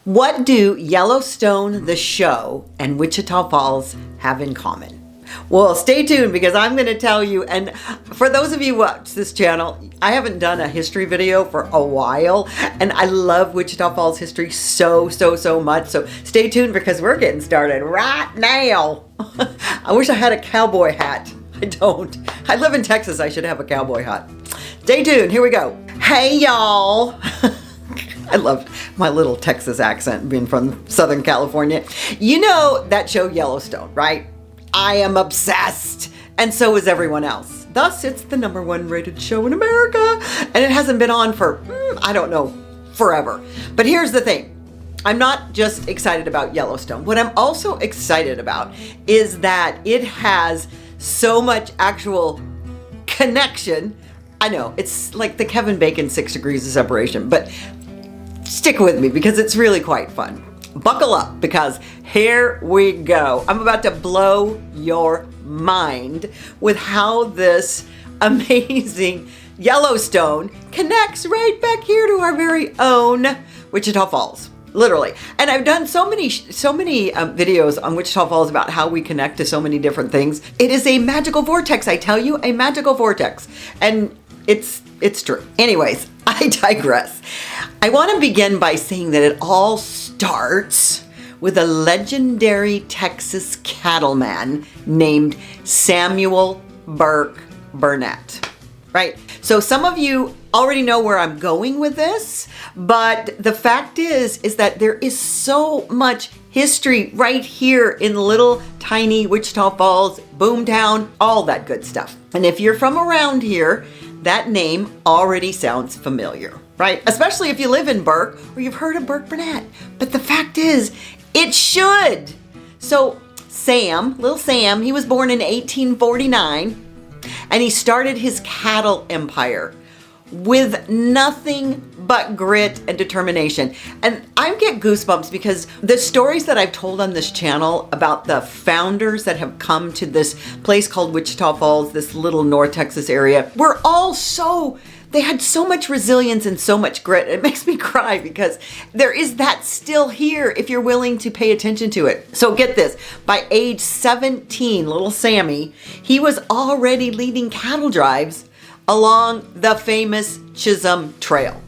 What do Yellowstone, the show, and Wichita Falls have in common? Well, stay tuned because I'm going to tell you. And for those of you who watch this channel, I haven't done a history video for a while, and I love Wichita Falls history so much. So stay tuned because we're getting started right now. I wish I had a cowboy hat. I don't. I live in Texas. I should have a cowboy hat. Stay tuned. Here we go. Hey, y'all. I love my little Texas accent being from Southern California. You know that show Yellowstone, right? I am obsessed, and so is everyone else. Thus, it's the #1 rated show in America, and it hasn't been on for, I don't know, forever. But here's the thing. I'm not just excited about Yellowstone. What I'm also excited about is that it has so much actual connection. I know, it's like the Kevin Bacon 6 degrees of separation, but stick with me because it's really quite fun. Buckle up because here we go. I'm about to blow your mind with how this amazing Yellowstone connects right back here to our very own Wichita Falls. Literally. And I've done so many videos on Wichita Falls about how we connect to so many different things. It is a magical vortex, I tell you, a magical vortex. And it's true. Anyways, I digress. I want to begin by saying that it all starts with a legendary Texas cattleman named Samuel Burke Burnett, right? So some of you already know where I'm going with this, but the fact is that there is so much history right here in little tiny Wichita Falls, Boomtown, all that good stuff. And if you're from around here, that name already sounds familiar, right? Especially if you live in Burke or you've heard of Burke Burnett. But the fact is, it should. So little Sam, he was born in 1849 and he started his cattle empire with nothing but grit and determination. And I get goosebumps because the stories that I've told on this channel about the founders that have come to this place called Wichita Falls, this little North Texas area, were all they had so much resilience and so much grit. It makes me cry because there is that still here if you're willing to pay attention to it. So get this, by age 17, little Sammy, he was already leading cattle drives along the famous Chisholm Trail.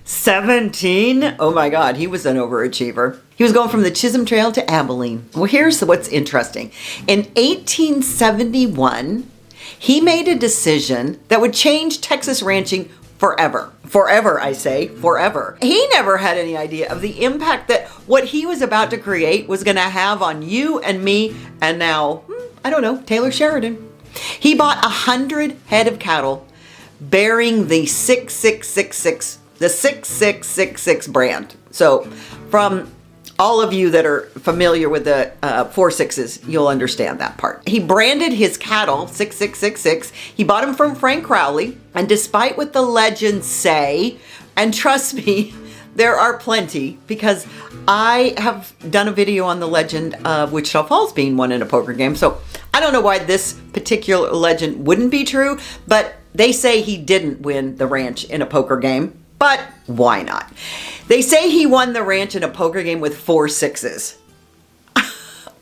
17? Oh my God, he was an overachiever. He was going from the Chisholm Trail to Abilene. Well, here's what's interesting. In 1871, he made a decision that would change Texas ranching forever. Forever, I say, forever. He never had any idea of the impact that what he was about to create was going to have on you and me, and now, I don't know, Taylor Sheridan. He bought 100 head of cattle bearing the 6666 brand. So from all of you that are familiar with the 4 6s, you'll understand that part. He branded his cattle 6666. He bought them from Frank Crowley. And despite what the legends say, and trust me, there are plenty, because I have done a video on the legend of Wichita Falls being won in a poker game. So I don't know why this particular legend wouldn't be true, but they say he didn't win the ranch in a poker game, but why not? They say he won the ranch in a poker game with 4 6s.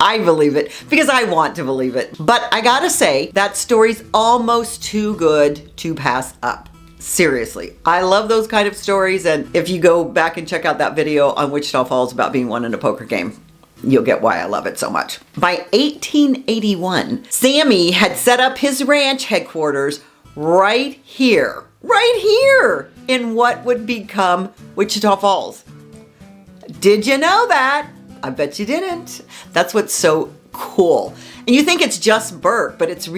I believe it because I want to believe it. But I gotta say, that story's almost too good to pass up. Seriously, I love those kind of stories. And if you go back and check out that video on Wichita Falls about being won in a poker game, you'll get why I love it so much. By 1881, Sammy had set up his ranch headquarters right here in what would become Wichita Falls. Did you know that? I bet you didn't. That's what's so cool. And you think it's just Burke, but it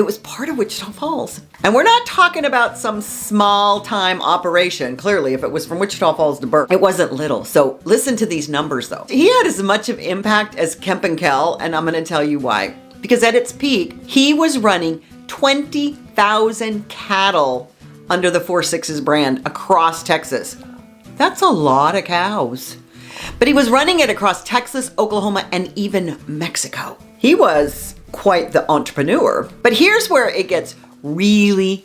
was part of Wichita Falls. And we're not talking about some small time operation. Clearly, if it was from Wichita Falls to Burke, it wasn't little. So listen to these numbers though. He had as much of impact as Kemp and Kell, and I'm gonna tell you why. Because at its peak, he was running 20,000 cattle under the 4 6s brand across Texas. That's a lot of cows. But he was running it across Texas, Oklahoma, and even Mexico. He was quite the entrepreneur. But here's where it gets really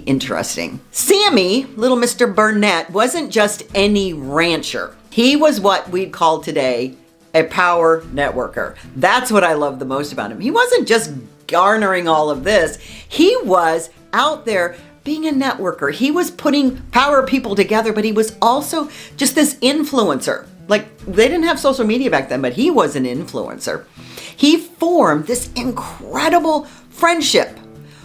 interesting. Sammy, little Mr. Burnett, wasn't just any rancher. He was what we'd call today a power networker. That's what I love the most about him. He wasn't just garnering all of this. He was out there being a networker. He was putting power people together, but he was also just this influencer. Like, they didn't have social media back then, but he was an influencer. He formed this incredible friendship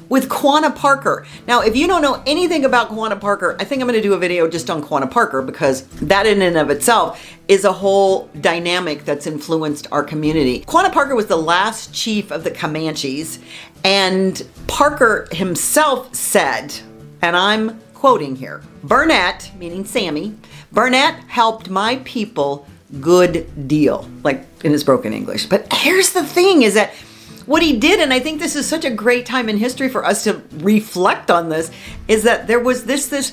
with Quanah Parker. Now, if you don't know anything about Quanah Parker, I think I'm going to do a video just on Quanah Parker, because that in and of itself is a whole dynamic that's influenced our community. Quanah Parker was the last chief of the Comanches, and Parker himself said, and I'm quoting here, Burnett, meaning Sammy, Burnett helped my people good deal, like in his broken English. But here's the thing is that what he did, and I think this is such a great time in history for us to reflect on this, is that there was this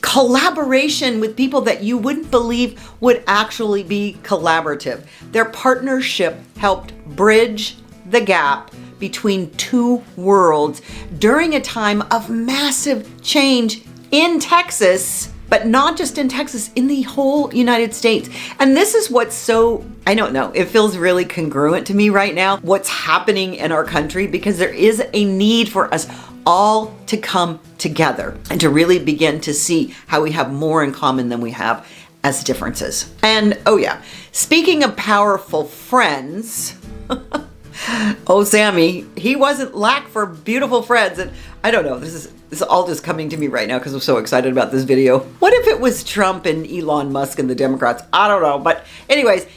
collaboration with people that you wouldn't believe would actually be collaborative. Their partnership helped bridge the gap between two worlds during a time of massive change in Texas, but not just in Texas, in the whole United States. And this is what's so, I don't know, it feels really congruent to me right now, what's happening in our country, because there is a need for us all to come together and to really begin to see how we have more in common than we have as differences. And oh yeah, speaking of powerful friends, oh, Sammy, he wasn't lack for beautiful friends. And I don't know, this is all just coming to me right now because I'm so excited about this video. What if it was Trump and Elon Musk and the Democrats? I don't know. But anyways,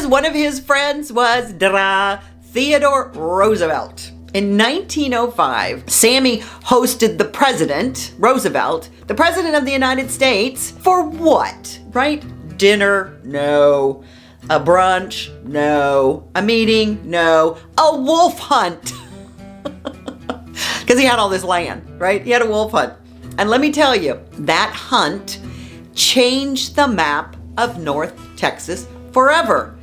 one of his friends was Theodore Roosevelt. In 1905, Sammy hosted the president, Roosevelt, the president of the United States, for what? Right? Dinner? No. A brunch? No. A meeting? No. A wolf hunt. Because he had all this land, right? He had a wolf hunt. And let me tell you, that hunt changed the map of North Texas forever.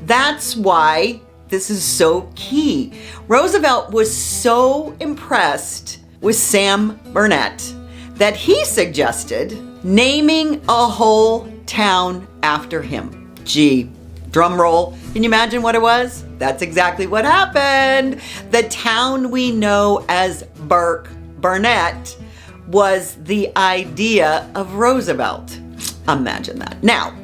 That's why this is so key. Roosevelt was so impressed with Sam Burnett that he suggested naming a whole town after him. Gee, drum roll. Can you imagine what it was? That's exactly what happened. The town we know as Burnett was the idea of Roosevelt. Imagine that. Now,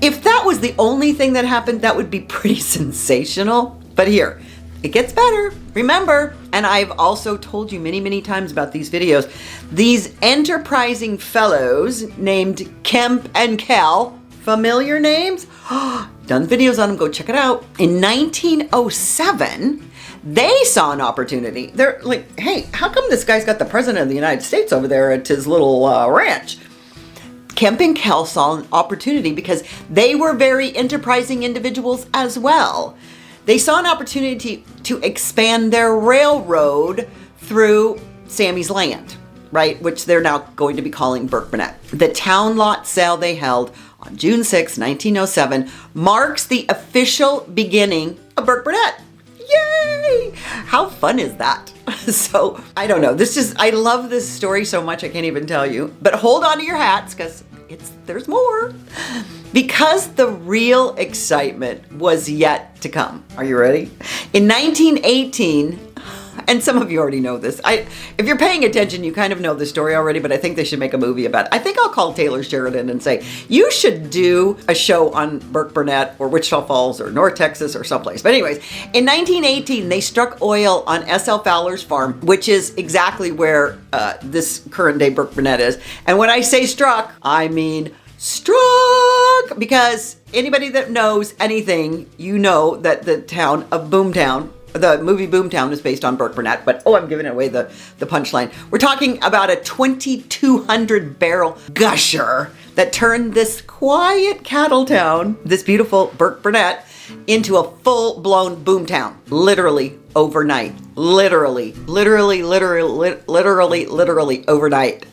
if that was the only thing that happened, that would be pretty sensational. But here, it gets better. Remember, and I've also told you many, many times about these videos, these enterprising fellows named Kemp and Kell, familiar names? Done videos on them, go check it out. In 1907, they saw an opportunity. They're like, hey, how come this guy's got the president of the United States over there at his little ranch? Kemp and Kell saw an opportunity because they were very enterprising individuals as well. They saw an opportunity to expand their railroad through Sammy's land, right? Which they're now going to be calling Burnett. The town lot sale they held on June 6, 1907 marks the official beginning of Burnett. Yay! How fun is that? So, I don't know. I love this story so much I can't even tell you. But hold on to your hats because there's more. Because the real excitement was yet to come. Are you ready? In 1918, and some of you already know this. If you're paying attention, you kind of know the story already, but I think they should make a movie about it. I think I'll call Taylor Sheridan and say, you should do a show on Burnett or Wichita Falls or North Texas or someplace. But anyways, in 1918, they struck oil on S.L. Fowler's farm, which is exactly where this current day Burnett is. And when I say struck, I mean struck, because anybody that knows anything, you know that the town of Boomtown, the movie Boomtown, is based on Burnett, but I'm giving away the punchline. We're talking about a 2,200 barrel gusher that turned this quiet cattle town, this beautiful Burnett, into a full-blown boomtown, literally overnight. Literally overnight.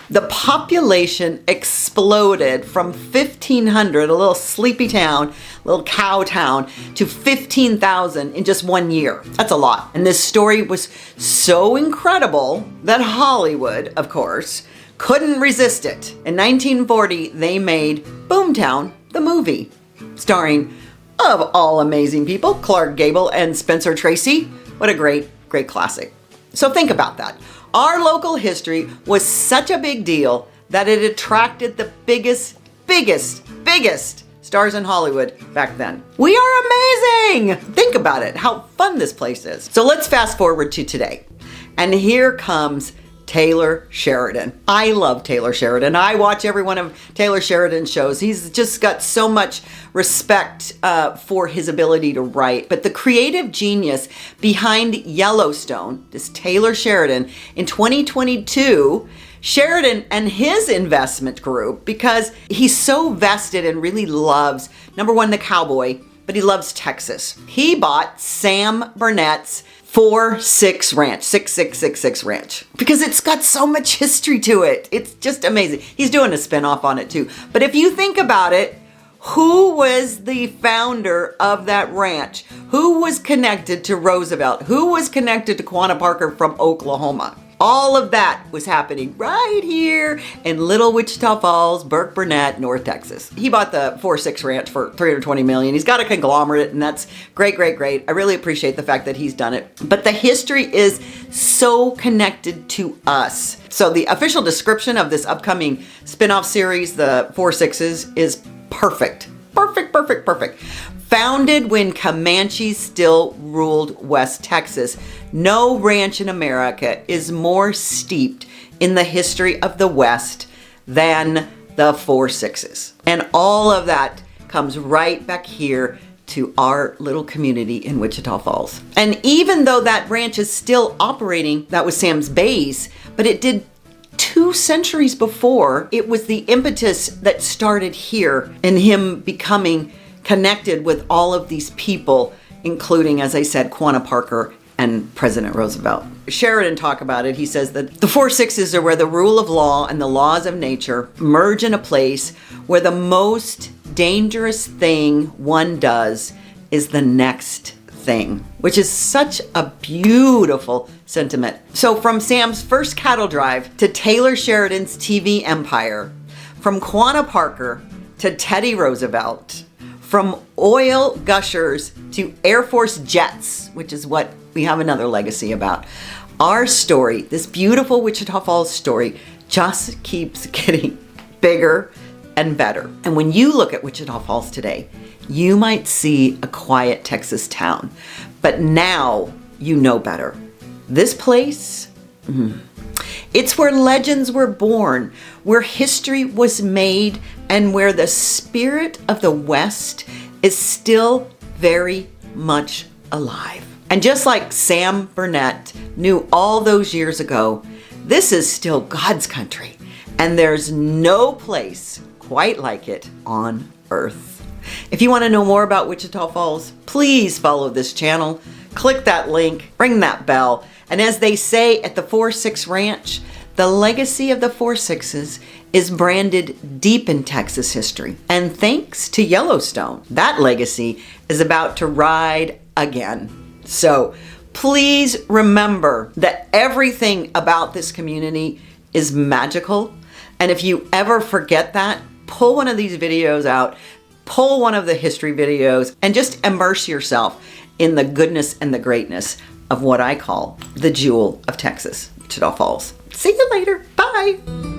The population exploded from 1,500, a little sleepy town, little cow town, to 15,000 in just 1 year. That's a lot. And this story was so incredible that Hollywood, of course, couldn't resist it. In 1940, they made Boomtown the movie, starring, of all amazing people, Clark Gable and Spencer Tracy. What a great, great classic. So think about that. Our local history was such a big deal that it attracted the biggest stars in Hollywood back then. We are amazing! Think about it, how fun this place is. So let's fast forward to today. And here comes Taylor Sheridan. I love Taylor Sheridan. I watch every one of Taylor Sheridan's shows. He's just got so much respect for his ability to write. But the creative genius behind Yellowstone, this Taylor Sheridan, in 2022, Sheridan and his investment group, because he's so vested and really loves, number one, the cowboy, but he loves Texas. He bought Sam Burnett's 4-6 Ranch, 6666 Ranch, because it's got so much history to it. It's just amazing. He's doing a spinoff on it too. But if you think about it, who was the founder of that ranch? Who was connected to Roosevelt? Who was connected to Quanah Parker from Oklahoma? All of that was happening right here in Little Wichita Falls, Burke Burnett, North Texas. He bought the 4-6 Ranch for $320 million. He's got a conglomerate, and that's great, great, great. I really appreciate the fact that he's done it. But the history is so connected to us. So the official description of this upcoming spin-off series, the 4-6s, is perfect. Perfect, perfect, perfect. Founded when Comanches still ruled West Texas, no ranch in America is more steeped in the history of the West than the 4-6s. And all of that comes right back here to our little community in Wichita Falls. And even though that ranch is still operating, that was Sam's base, but it did 2 centuries before. It was the impetus that started here and him becoming connected with all of these people, including, as I said, Quanah Parker and President Roosevelt. Sheridan talked about it. He says that the 4-6s are where the rule of law and the laws of nature merge in a place where the most dangerous thing one does is the next thing, which is such a beautiful sentiment. So from Sam's first cattle drive to Taylor Sheridan's TV empire, from Quanah Parker to Teddy Roosevelt, from oil gushers to Air Force jets, which is what we have another legacy about. Our story, this beautiful Wichita Falls story, just keeps getting bigger and better. And when you look at Wichita Falls today, you might see a quiet Texas town, but now you know better. This place, it's where legends were born, where history was made, and where the spirit of the West is still very much alive. And just like Sam Burnett knew all those years ago, this is still God's country, and there's no place quite like it on earth. If you want to know more about Wichita Falls, please follow this channel, click that link, ring that bell, and as they say at the 4-6 Ranch, the legacy of the 4-6s is branded deep in Texas history. And thanks to Yellowstone, that legacy is about to ride again. So please remember that everything about this community is magical. And if you ever forget that, pull one of these videos out, pull one of the history videos, and just immerse yourself in the goodness and the greatness of what I call the jewel of Texas, Wichita Falls. See you later. Bye.